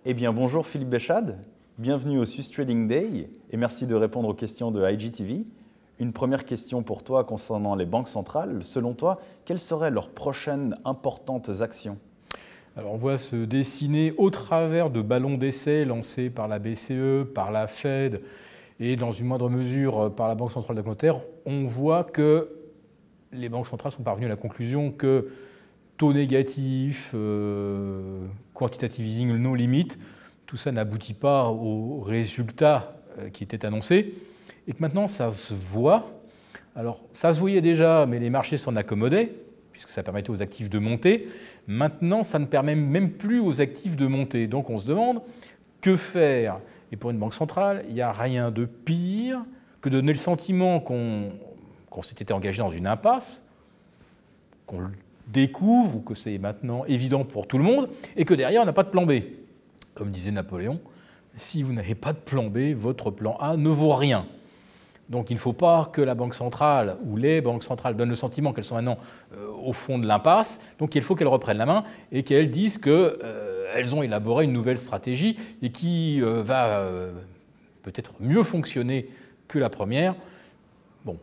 Eh bien, bonjour Philippe Béchade, bienvenue au Swiss Trading Day et merci de répondre aux questions de IGTV. Une première question pour toi concernant les banques centrales. Selon toi, quelles seraient leurs prochaines importantes actions? Alors on voit se dessiner au travers de ballons d'essai lancés par la BCE, par la Fed et dans une moindre mesure par la Banque centrale d'Angleterre, on voit que les banques centrales sont parvenues à la conclusion que taux négatif, quantitative easing, no limit, tout ça n'aboutit pas aux résultats qui étaient annoncés et que maintenant ça se voit. Alors ça se voyait déjà, mais les marchés s'en accommodaient puisque ça permettait aux actifs de monter. Maintenant, ça ne permet même plus aux actifs de monter. Donc on se demande que faire. Et pour une banque centrale, il n'y a rien de pire que de donner le sentiment qu'on s'était engagé dans une impasse, qu'on le découvre ou que c'est maintenant évident pour tout le monde et que derrière, on n'a pas de plan B. Comme disait Napoléon, si vous n'avez pas de plan B, votre plan A ne vaut rien. Donc il ne faut pas que la Banque centrale ou les banques centrales donnent le sentiment qu'elles sont maintenant au fond de l'impasse. Donc il faut qu'elles reprennent la main et qu'elles disent qu'elles ont élaboré une nouvelle stratégie et qui va peut-être mieux fonctionner que la première. Bon,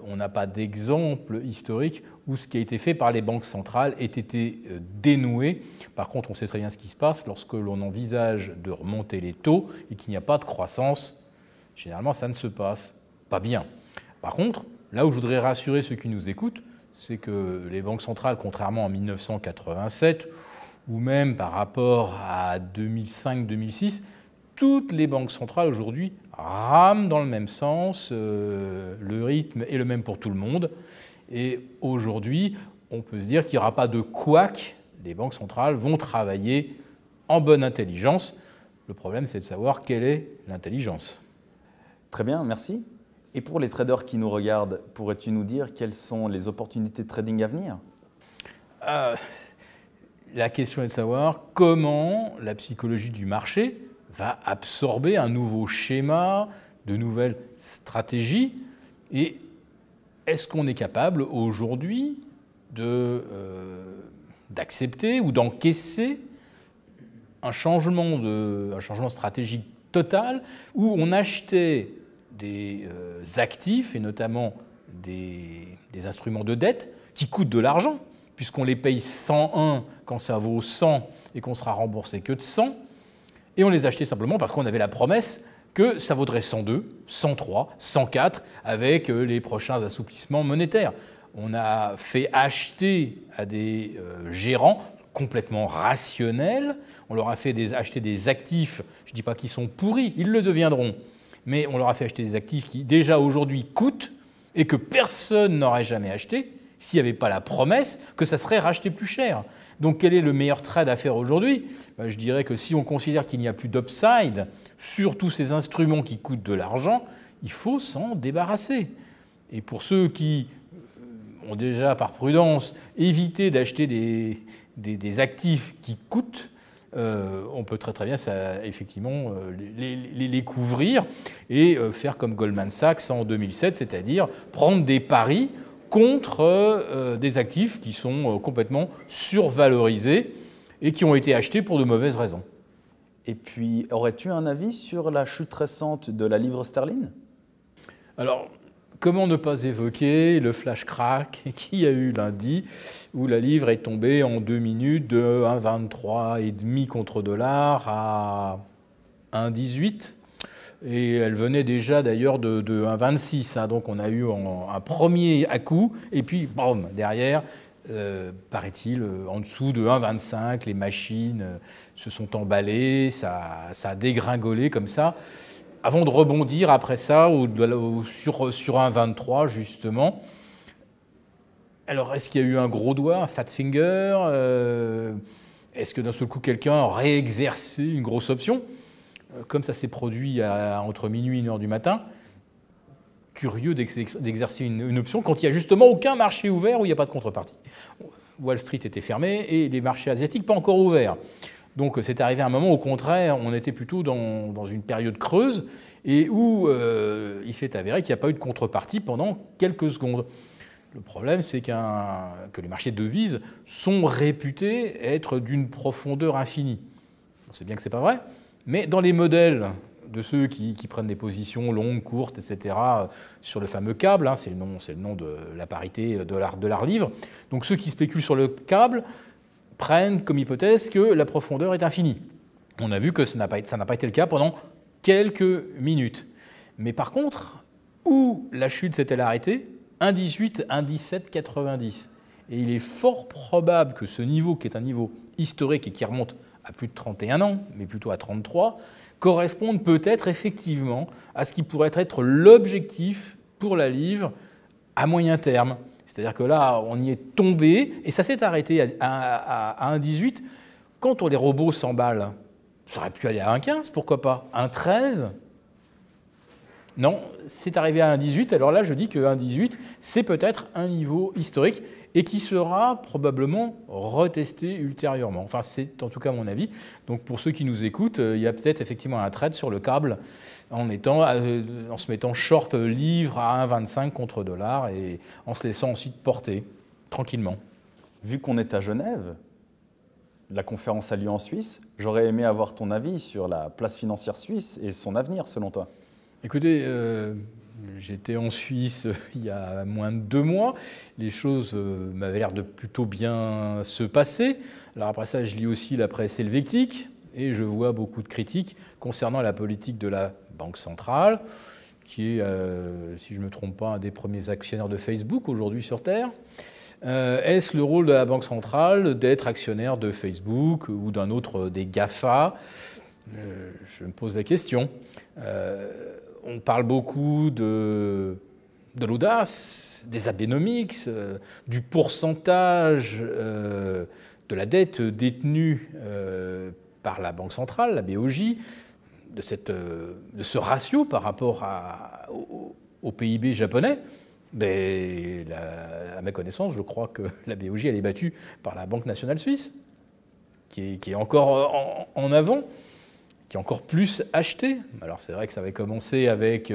on n'a pas d'exemple historique où ce qui a été fait par les banques centrales ait été dénoué. Par contre, on sait très bien ce qui se passe lorsque l'on envisage de remonter les taux et qu'il n'y a pas de croissance. Généralement, ça ne se passe pas bien. Par contre, là où je voudrais rassurer ceux qui nous écoutent, c'est que les banques centrales, contrairement à 1987, ou même par rapport à 2005-2006, toutes les banques centrales aujourd'hui rament dans le même sens, le rythme est le même pour tout le monde. Et aujourd'hui, on peut se dire qu'il n'y aura pas de couac, les banques centrales vont travailler en bonne intelligence. Le problème, c'est de savoir quelle est l'intelligence. Très bien, merci. Et pour les traders qui nous regardent, pourrais-tu nous dire quelles sont les opportunités de trading à venir? La question est de savoir comment la psychologie du marché va absorber un nouveau schéma, de nouvelles stratégies. Et est-ce qu'on est capable aujourd'hui d'accepter ou d'encaisser un changement stratégique total où on achetait des actifs et notamment des instruments de dette qui coûtent de l'argent puisqu'on les paye 101 quand ça vaut 100 et qu'on sera remboursé que de 100 et on les achetait simplement parce qu'on avait la promesse que ça vaudrait 102, 103, 104 avec les prochains assouplissements monétaires. On a fait acheter à des gérants complètement rationnels, on leur a fait acheter des actifs, je ne dis pas qu'ils sont pourris, ils le deviendront, mais on leur a fait acheter des actifs qui déjà aujourd'hui coûtent et que personne n'aurait jamais acheté s'il n'y avait pas la promesse que ça serait racheté plus cher. Donc quel est le meilleur trade à faire aujourd'hui? Je dirais que si on considère qu'il n'y a plus d'upside sur tous ces instruments qui coûtent de l'argent, il faut s'en débarrasser. Et pour ceux qui ont déjà par prudence évité d'acheter des actifs qui coûtent, on peut très bien effectivement les couvrir et faire comme Goldman Sachs en 2007, c'est-à-dire prendre des paris contre des actifs qui sont complètement survalorisés et qui ont été achetés pour de mauvaises raisons. Et puis, aurais-tu un avis sur la chute récente de la livre sterling? Alors, comment ne pas évoquer le flash crack qu'il y a eu lundi, où la livre est tombée en 2 minutes de 1,23,5 contre dollar à 1,18. Et elle venait déjà d'ailleurs de 1,26. Donc on a eu un premier à-coup, et puis, boum, derrière, paraît-il, en dessous de 1,25, les machines se sont emballées, ça a dégringolé comme ça, avant de rebondir après ça sur un 23 justement. Alors est-ce qu'il y a eu un gros doigt, un fat finger? Est-ce que d'un seul coup quelqu'un a réexercé une grosse option? Comme ça s'est produit entre minuit et 1h du matin, curieux d'exercer une option quand il n'y a justement aucun marché ouvert où il n'y a pas de contrepartie. Wall Street était fermé et les marchés asiatiques pas encore ouverts. Donc c'est arrivé à un moment, au contraire, on était plutôt dans une période creuse et où il s'est avéré qu'il n'y a pas eu de contrepartie pendant quelques secondes. Le problème, c'est que les marchés de devises sont réputés être d'une profondeur infinie. On sait bien que ce n'est pas vrai. Mais dans les modèles de ceux qui prennent des positions longues, courtes, etc., sur le fameux câble, hein, c'est le nom de la parité de l'art-livre. Donc ceux qui spéculent sur le câble prennent comme hypothèse que la profondeur est infinie. On a vu que ça n'a pas été le cas pendant quelques minutes. Mais par contre, où la chute s'est-elle arrêtée? 1,18, 1,17,90. Et il est fort probable que ce niveau, qui est un niveau historique et qui remonte à plus de 31 ans, mais plutôt à 33, corresponde peut-être effectivement à ce qui pourrait être l'objectif pour la livre à moyen terme. C'est-à-dire que là, on y est tombé, et ça s'est arrêté à 1,18. Quand les robots s'emballent, ça aurait pu aller à 1,15, pourquoi pas? 1,13? Non, c'est arrivé à 1,18. Alors là, je dis que 1,18, c'est peut-être un niveau historique et qui sera probablement retesté ultérieurement. Enfin, c'est en tout cas mon avis. Donc pour ceux qui nous écoutent, il y a peut-être effectivement un trade sur le câble en se mettant short livre à 1,25 contre dollar et en se laissant ensuite porter tranquillement. Vu qu'on est à Genève, la conférence a lieu en Suisse, j'aurais aimé avoir ton avis sur la place financière suisse et son avenir selon toi. Écoutez, j'étais en Suisse il y a moins de 2 mois. Les choses m'avaient l'air de plutôt bien se passer. Alors après ça, je lis aussi la presse helvétique et je vois beaucoup de critiques concernant la politique de la Banque centrale, qui est, si je ne me trompe pas, un des premiers actionnaires de Facebook aujourd'hui sur Terre. Est-ce le rôle de la Banque centrale d'être actionnaire de Facebook ou d'un autre des GAFA? Je me pose la question. On parle beaucoup de l'audace, des Abenomics, du pourcentage de la dette détenue par la Banque centrale, la BOJ, de ce ratio par rapport au PIB japonais. Mais à ma connaissance, je crois que la BOJ elle est battue par la Banque nationale suisse, qui est encore en avant, qui est encore plus acheté. Alors c'est vrai que ça avait commencé avec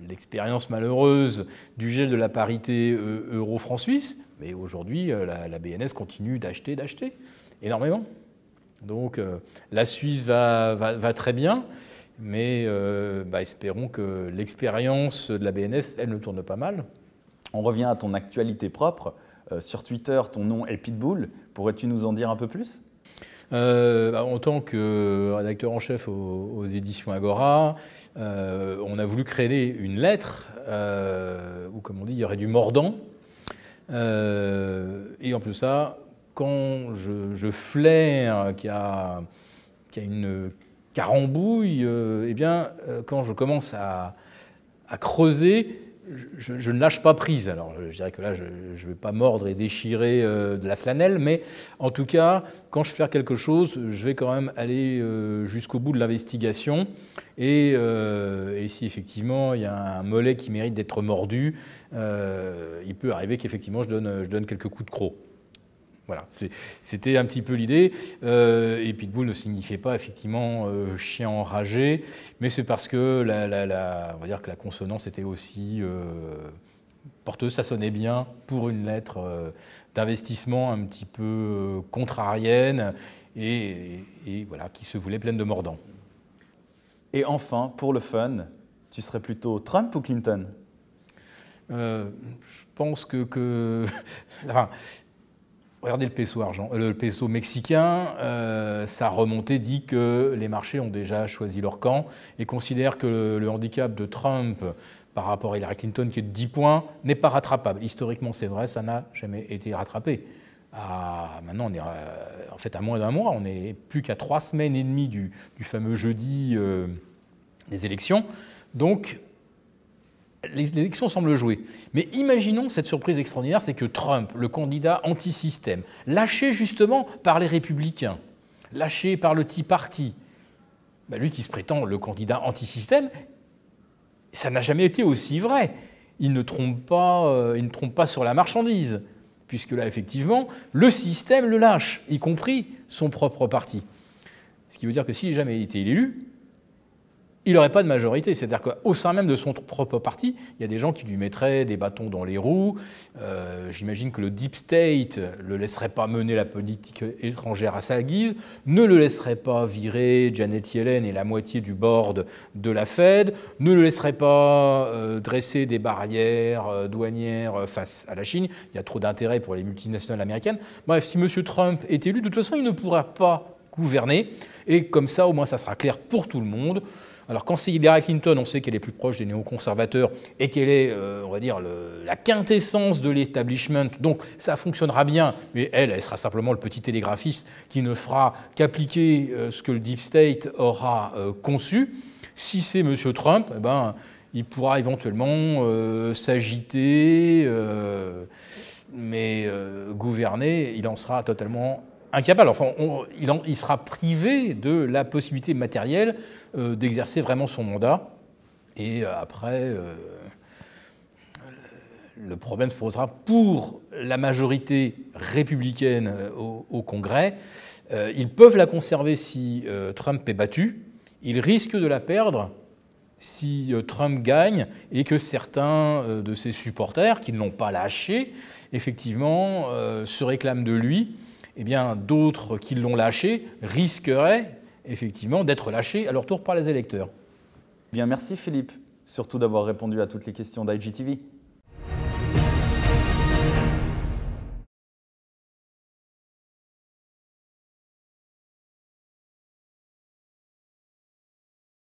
l'expérience malheureuse du gel de la parité euro-franc suisse, mais aujourd'hui la BNS continue d'acheter énormément. Donc la Suisse va très bien, mais espérons que l'expérience de la BNS, elle ne tourne pas mal. On revient à ton actualité propre. Sur Twitter, ton nom est Pitbull. Pourrais-tu nous en dire un peu plus ? En tant que rédacteur en chef aux éditions Agora, on a voulu créer une lettre où, comme on dit, il y aurait du mordant. Et en plus ça, quand je flaire qu'il y a une carambouille, quand je commence à creuser, je ne lâche pas prise. Alors, je dirais que là, je ne vais pas mordre et déchirer de la flanelle, mais en tout cas, quand je fais quelque chose, je vais quand même aller jusqu'au bout de l'investigation. Et si effectivement il y a un mollet qui mérite d'être mordu, il peut arriver qu'effectivement je donne quelques coups de croc. Voilà, c'était un petit peu l'idée. Et Pitbull ne signifiait pas effectivement chien enragé, mais c'est parce que on va dire que la consonance était aussi porteuse, ça sonnait bien pour une lettre d'investissement un petit peu contrarienne et voilà, qui se voulait pleine de mordants. Et enfin, pour le fun, tu serais plutôt Trump ou Clinton ? Je pense que enfin, regardez le peso mexicain, sa remontée dit que les marchés ont déjà choisi leur camp et considèrent que le handicap de Trump par rapport à Hillary Clinton, qui est de 10 points, n'est pas rattrapable. Historiquement, c'est vrai, ça n'a jamais été rattrapé. Maintenant, on est en fait à moins d'1 mois, on n'est plus qu'à 3 semaines et demie du fameux jeudi des élections. Donc, les élections semblent jouer. Mais imaginons cette surprise extraordinaire, c'est que Trump, le candidat anti-système, lâché justement par les républicains, lâché par le Tea Party, lui qui se prétend le candidat anti-système, ça n'a jamais été aussi vrai. Il ne trompe pas sur la marchandise, puisque là, effectivement, le système le lâche, y compris son propre parti. Ce qui veut dire que s'il n'a jamais été élu, il n'aurait pas de majorité. C'est-à-dire qu'au sein même de son propre parti, il y a des gens qui lui mettraient des bâtons dans les roues. J'imagine que le Deep State ne le laisserait pas mener la politique étrangère à sa guise, ne le laisserait pas virer Janet Yellen et la moitié du board de la Fed, ne le laisserait pas dresser des barrières douanières face à la Chine. Il y a trop d'intérêt pour les multinationales américaines. Bref, si M. Trump est élu, de toute façon, il ne pourra pas gouverner. Et comme ça, au moins, ça sera clair pour tout le monde. Alors quand c'est Hillary Clinton, on sait qu'elle est plus proche des néoconservateurs et qu'elle est, on va dire, la quintessence de l'establishment. Donc ça fonctionnera bien, mais elle sera simplement le petit télégraphiste qui ne fera qu'appliquer ce que le Deep State aura conçu. Si c'est M. Trump, eh ben, il pourra éventuellement s'agiter, mais gouverner, il en sera totalement incapable. Enfin, il sera privé de la possibilité matérielle d'exercer vraiment son mandat. Et après, le problème se posera pour la majorité républicaine au Congrès. Ils peuvent la conserver si Trump est battu. Ils risquent de la perdre si Trump gagne et que certains de ses supporters, qui ne l'ont pas lâché, effectivement, se réclament de lui. Eh bien, d'autres qui l'ont lâché risqueraient effectivement d'être lâchés à leur tour par les électeurs. Bien, merci Philippe, surtout d'avoir répondu à toutes les questions d'IGTV.